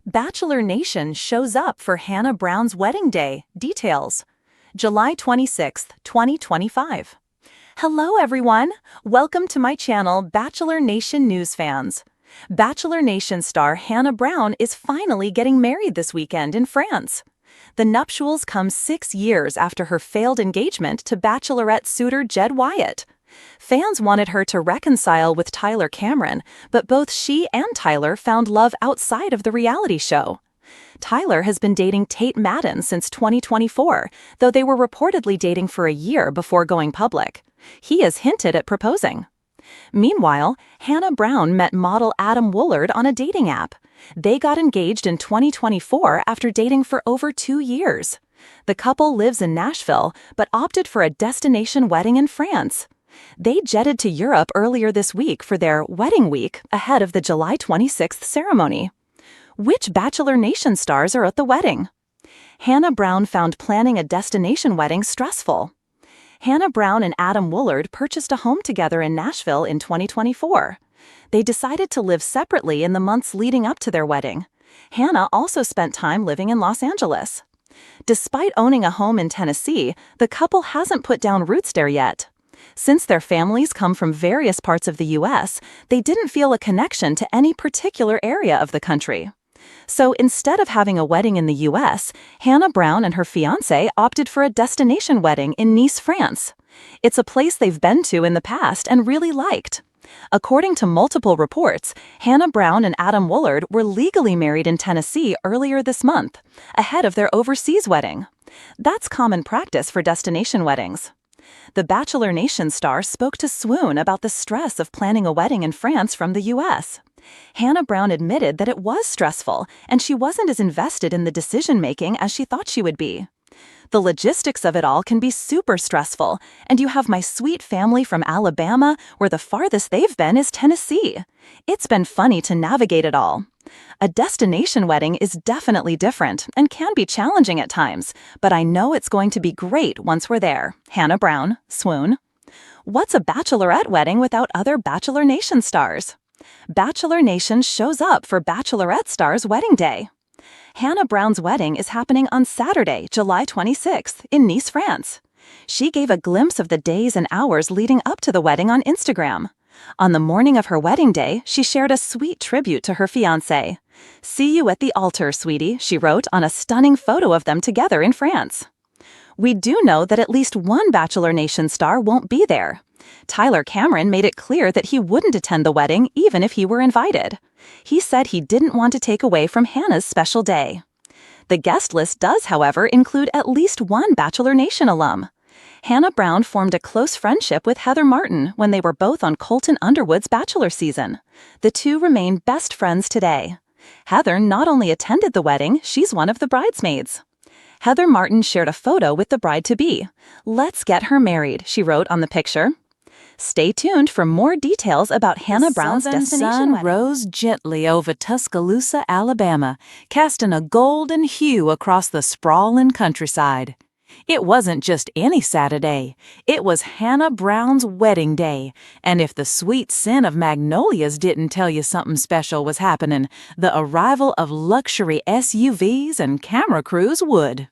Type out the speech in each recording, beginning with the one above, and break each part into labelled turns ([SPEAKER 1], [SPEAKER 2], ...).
[SPEAKER 1] Bachelor Nation shows up for Hannah Brown's wedding day. Details. July 26, 2025. Hello everyone! Welcome to my channel, Bachelor Nation News fans. Bachelor Nation star Hannah Brown is finally getting married this weekend in France. The nuptials come 6 years after her failed engagement to Bachelorette suitor Jed Wyatt. Fans wanted her to reconcile with Tyler Cameron, but both she and Tyler found love outside of the reality show. Tyler has been dating Tate Madden since 2024, though they were reportedly dating for a year before going public. He has hinted at proposing. Meanwhile, Hannah Brown met model Adam Woolard on a dating app. They got engaged in 2024 after dating for over 2 years. The couple lives in Nashville, but opted for a destination wedding in France. They jetted to Europe earlier this week for their wedding week ahead of the July 26th ceremony. Which Bachelor Nation stars are at the wedding? Hannah Brown found planning a destination wedding stressful. Hannah Brown and Adam Woolard purchased a home together in Nashville in 2024. They decided to live separately in the months leading up to their wedding. Hannah also spent time living in Los Angeles. Despite owning a home in Tennessee, the couple hasn't put down roots there yet. Since their families come from various parts of the U.S., they didn't feel a connection to any particular area of the country. So instead of having a wedding in the U.S., Hannah Brown and her fiancé opted for a destination wedding in Nice, France. It's a place they've been to in the past and really liked. According to multiple reports, Hannah Brown and Adam Woolard were legally married in Tennessee earlier this month, ahead of their overseas wedding. That's common practice for destination weddings. The Bachelor Nation star spoke to Swoon about the stress of planning a wedding in France from the U.S. Hannah Brown admitted that it was stressful and she wasn't as invested in the decision-making as she thought she would be. The logistics of it all can be super stressful, and you have my sweet family from Alabama, where the farthest they've been is Tennessee. It's been funny to navigate it all. A destination wedding is definitely different and can be challenging at times, but I know it's going to be great once we're there. Hannah Brown, Swoon. What's a Bachelorette wedding without other Bachelor Nation stars? Bachelor Nation shows up for Bachelorette stars' wedding day. Hannah Brown's wedding is happening on Saturday, July 26th, in Nice, France. She gave a glimpse of the days and hours leading up to the wedding on Instagram. On the morning of her wedding day, she shared a sweet tribute to her fiancé. "See you at the altar, sweetie," she wrote on a stunning photo of them together in France. We do know that at least one Bachelor Nation star won't be there. Tyler Cameron made it clear that he wouldn't attend the wedding even if he were invited. He said he didn't want to take away from Hannah's special day. The guest list does, however, include at least one Bachelor Nation alum. Hannah Brown formed a close friendship with Heather Martin when they were both on Colton Underwood's Bachelor season. The two remain best friends today. Heather not only attended the wedding, she's one of the bridesmaids. Heather Martin shared a photo with the bride-to-be. "Let's get her married," she wrote on the picture. Stay tuned for more details about Hannah Brown's destination
[SPEAKER 2] sun
[SPEAKER 1] wedding.
[SPEAKER 2] rose gently over Tuscaloosa, Alabama, casting a golden hue across the sprawling countryside. It wasn't just any Saturday. It was Hannah Brown's wedding day, and if the sweet scent of magnolias didn't tell you something special was happening, the arrival of luxury SUVs and camera crews would.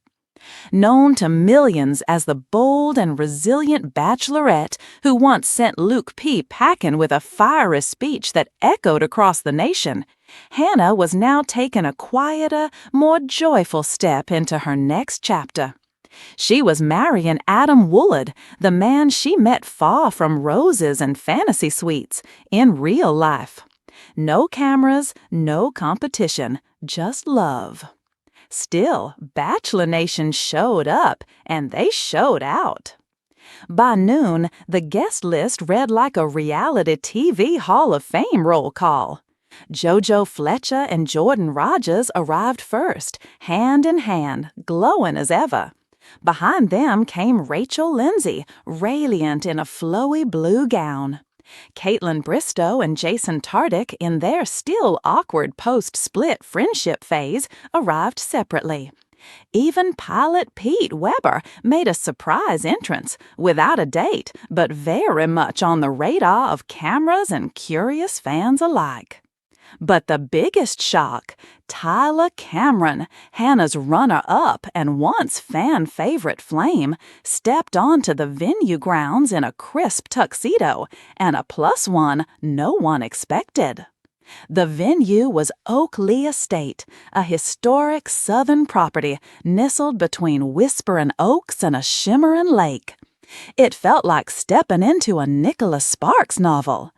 [SPEAKER 2] Known to millions as the bold and resilient Bachelorette who once sent Luke P. packing with a fiery speech that echoed across the nation, Hannah was now taking a quieter, more joyful step into her next chapter. She was marrying Adam Woolard, the man she met far from roses and fantasy suites, in real life. No cameras, no competition, just love. Still, Bachelor Nation showed up, and they showed out. By noon, the guest list read like a reality TV Hall of Fame roll call. JoJo Fletcher and Jordan Rogers arrived first, hand in hand, glowing as ever. Behind them came Rachel Lindsay, radiant in a flowy blue gown. Caitlin Bristow and Jason Tardik, in their still awkward post-split friendship phase, arrived separately. Even pilot Pete Weber made a surprise entrance, without a date, but very much on the radar of cameras and curious fans alike. But the biggest shock, Tyler Cameron, Hannah's runner-up and once fan favorite flame, stepped onto the venue grounds in a crisp tuxedo and a +1 no one expected. The venue was Oakley Estate, a historic southern property nestled between whispering oaks and a shimmering lake. It felt like stepping into a Nicholas Sparks novel.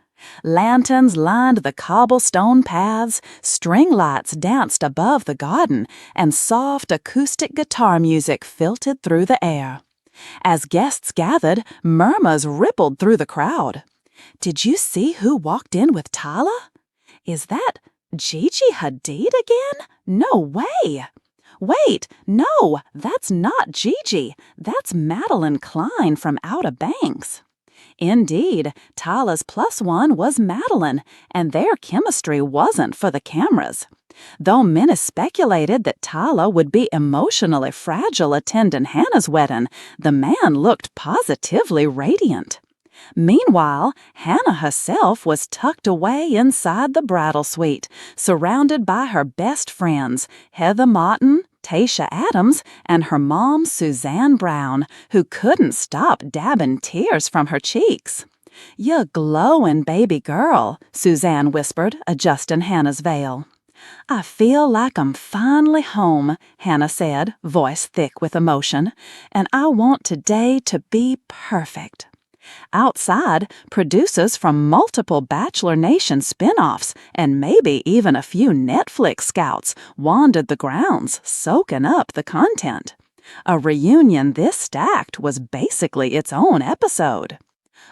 [SPEAKER 2] Lanterns lined the cobblestone paths, string lights danced above the garden, and soft acoustic guitar music filtered through the air. As guests gathered, murmurs rippled through the crowd. "Did you see who walked in with Tyler? Is that Gigi Hadid again? No way! Wait, no, that's not Gigi. That's Madeline Klein from Outer Banks." Indeed, Tyler's +1 was Madeline, and their chemistry wasn't for the cameras. Though many speculated that Tyler would be emotionally fragile attending Hannah's wedding, the man looked positively radiant. Meanwhile, Hannah herself was tucked away inside the bridal suite, surrounded by her best friends, Heather Martin, Tayshia Adams, and her mom, Suzanne Brown, who couldn't stop dabbing tears from her cheeks. "You're glowing, baby girl," Suzanne whispered, adjusting Hannah's veil. "I feel like I'm finally home," Hannah said, voice thick with emotion, "and I want today to be perfect." Outside, producers from multiple Bachelor Nation spin-offs and maybe even a few Netflix scouts wandered the grounds, soaking up the content. A reunion this stacked was basically its own episode.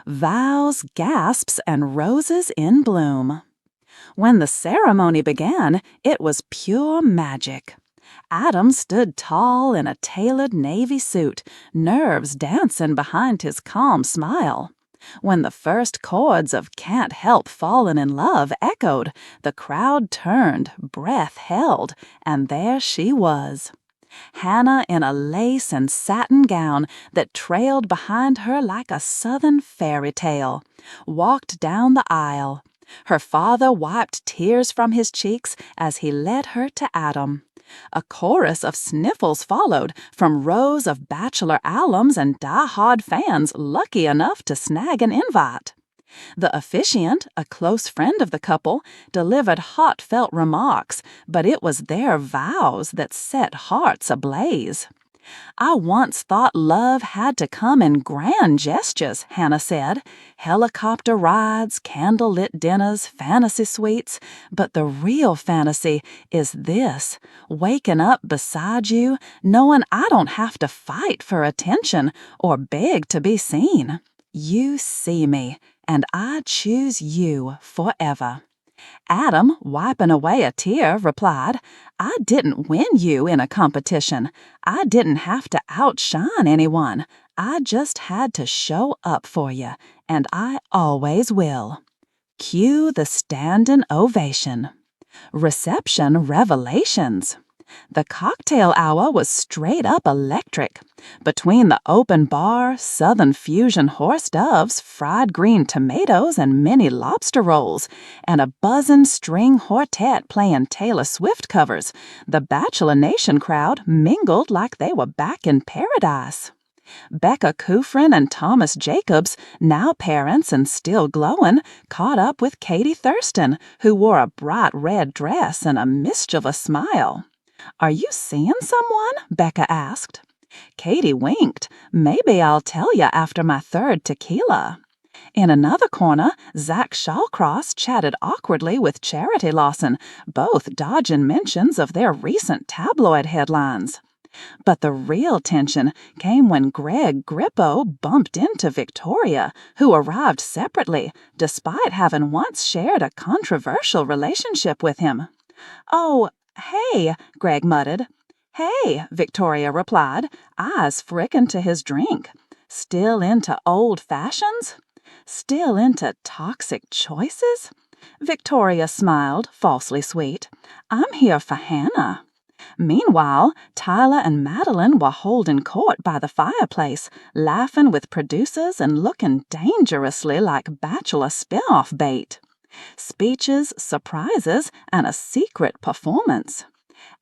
[SPEAKER 2] Vows, gasps, and roses in bloom. When the ceremony began, it was pure magic. Adam stood tall in a tailored navy suit, nerves dancing behind his calm smile. When the first chords of "Can't Help Falling in Love" echoed, the crowd turned, breath held, and there she was. Hannah in a lace and satin gown that trailed behind her like a southern fairy tale, walked down the aisle. Her father wiped tears from his cheeks as he led her to Adam. A chorus of sniffles followed from rows of Bachelor alums and die-hard fans lucky enough to snag an invite. The officiant, a close friend of the couple, delivered heartfelt remarks, but it was their vows that set hearts ablaze. "I once thought love had to come in grand gestures," Hannah said. "Helicopter rides, candlelit dinners, fantasy suites. But the real fantasy is this, waking up beside you, knowing I don't have to fight for attention or beg to be seen. You see me, and I choose you forever." Adam, wiping away a tear, replied, "I didn't win you in a competition. I didn't have to outshine anyone. I just had to show up for you, and I always will." Cue the standing ovation. Reception revelations. The cocktail hour was straight up electric. Between the open bar, Southern fusion horse doves, fried green tomatoes, and mini lobster rolls, and a buzzing string quartet playing Taylor Swift covers, the Bachelor Nation crowd mingled like they were back in paradise. Becca Kufrin and Thomas Jacobs, now parents and still glowing, caught up with Katie Thurston, who wore a bright red dress and a mischievous smile. "Are you seeing someone?" Becca asked. Katie winked. "Maybe I'll tell you after my third tequila." In another corner, Zach Shawcross chatted awkwardly with Charity Lawson, both dodging mentions of their recent tabloid headlines. But the real tension came when Greg Grippo bumped into Victoria, who arrived separately, despite having once shared a controversial relationship with him. "Oh, hey," Greg muttered. "Hey," Victoria replied, eyes frickin' to his drink. "Still into old fashions? Still into toxic choices?" Victoria smiled, falsely sweet. "I'm here for Hannah." Meanwhile, Tyler and Madeline were holding court by the fireplace, laughing with producers and looking dangerously like Bachelor spin-off bait. Speeches, surprises, and a secret performance.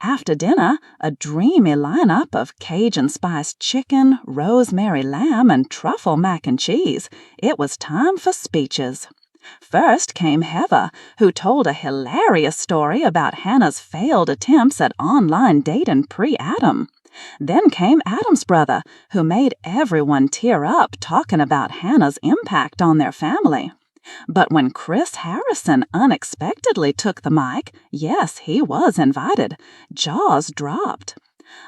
[SPEAKER 2] After dinner, a dreamy lineup of Cajun spiced chicken, rosemary lamb, and truffle mac and cheese. It was time for speeches. First came Heather, who told a hilarious story about Hannah's failed attempts at online dating pre-Adam. Then came Adam's brother, who made everyone tear up talking about Hannah's impact on their family. But when Chris Harrison unexpectedly took the mic, yes, he was invited, jaws dropped.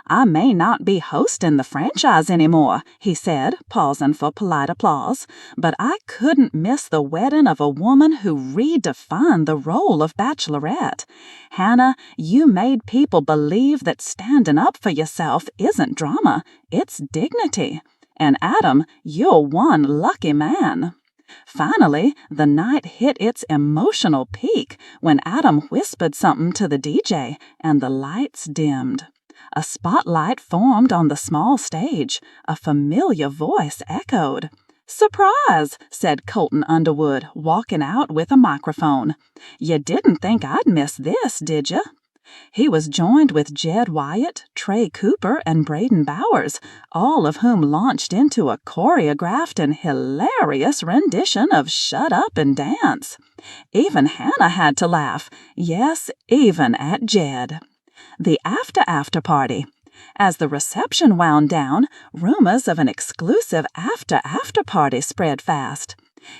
[SPEAKER 2] "I may not be hosting the franchise anymore," he said, pausing for polite applause, "but I couldn't miss the wedding of a woman who redefined the role of Bachelorette. Hannah, you made people believe that standing up for yourself isn't drama, it's dignity. And Adam, you're one lucky man." Finally, the night hit its emotional peak when Adam whispered something to the DJ and the lights dimmed. A spotlight formed on the small stage. A familiar voice echoed. "Surprise," said Colton Underwood, walking out with a microphone. "You didn't think I'd miss this, did you?" He was joined with Jed Wyatt, Trey Cooper, and Braden Bowers, all of whom launched into a choreographed and hilarious rendition of "Shut Up and Dance." Even Hannah had to laugh. Yes, even at Jed. The after party. As the reception wound down, rumors of an exclusive after party spread fast.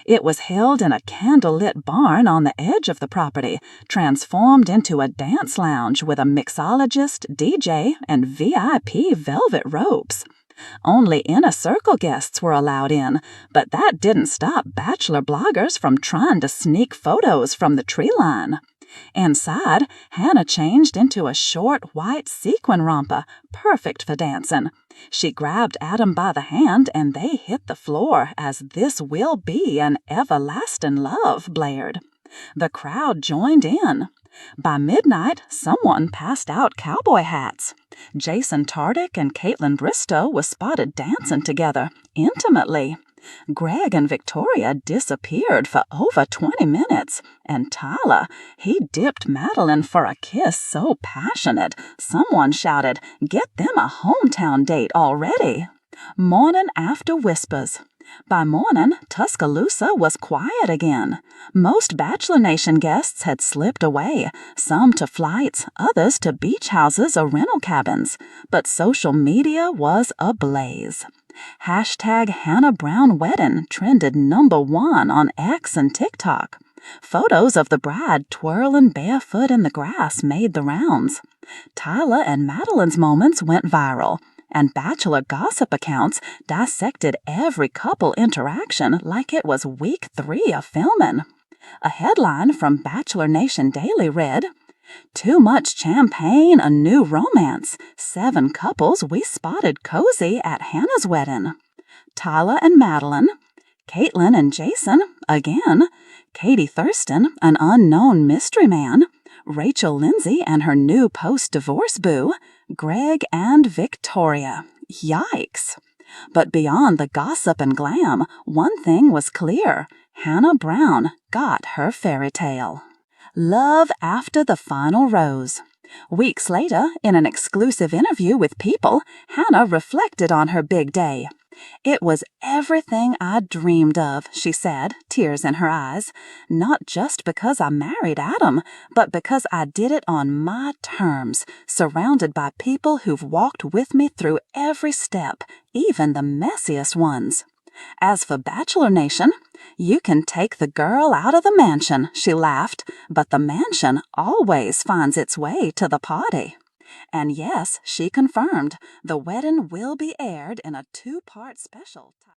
[SPEAKER 2] It was held in a candlelit barn on the edge of the property, transformed into a dance lounge with a mixologist, DJ, and VIP velvet ropes. Only inner circle guests were allowed in, but that didn't stop Bachelor bloggers from trying to sneak photos from the tree line. Inside, Hannah changed into a short white sequin romper, perfect for dancing. She grabbed Adam by the hand and they hit the floor as "This Will Be an Everlasting Love" blared. The crowd joined in. By midnight, someone passed out cowboy hats. Jason Tartick and Caitlin Bristow were spotted dancing together, intimately. Greg and Victoria disappeared for over 20 minutes, and Tyler, he dipped Madeline for a kiss so passionate, someone shouted, "Get them a hometown date already." Morning after whispers. By morning, Tuscaloosa was quiet again. Most Bachelor Nation guests had slipped away, some to flights, others to beach houses or rental cabins, but social media was ablaze. Hashtag Hannah Brown Wedding trended #1 on X and TikTok. Photos of the bride twirling barefoot in the grass made the rounds. Tyler and Madeline's moments went viral, and Bachelor gossip accounts dissected every couple interaction like it was week 3 of filming. A headline from Bachelor Nation Daily read, "Too much champagne, a new romance. 7 couples we spotted cozy at Hannah's wedding." Tyler and Madeline, Caitlin and Jason, again, Katie Thurston, an unknown mystery man, Rachel Lindsay and her new post-divorce boo, Greg and Victoria. Yikes! But beyond the gossip and glam, one thing was clear. Hannah Brown got her fairy tale. Love after the final rose. Weeks later, in an exclusive interview with People, Hannah reflected on her big day. "It was everything I dreamed of," she said, tears in her eyes. "Not just because I married Adam, but because I did it on my terms, surrounded by people who've walked with me through every step, even the messiest ones." As for Bachelor Nation, "You can take the girl out of the mansion," she laughed, "but the mansion always finds its way to the party." And yes, she confirmed, the wedding will be aired in a 2-part special.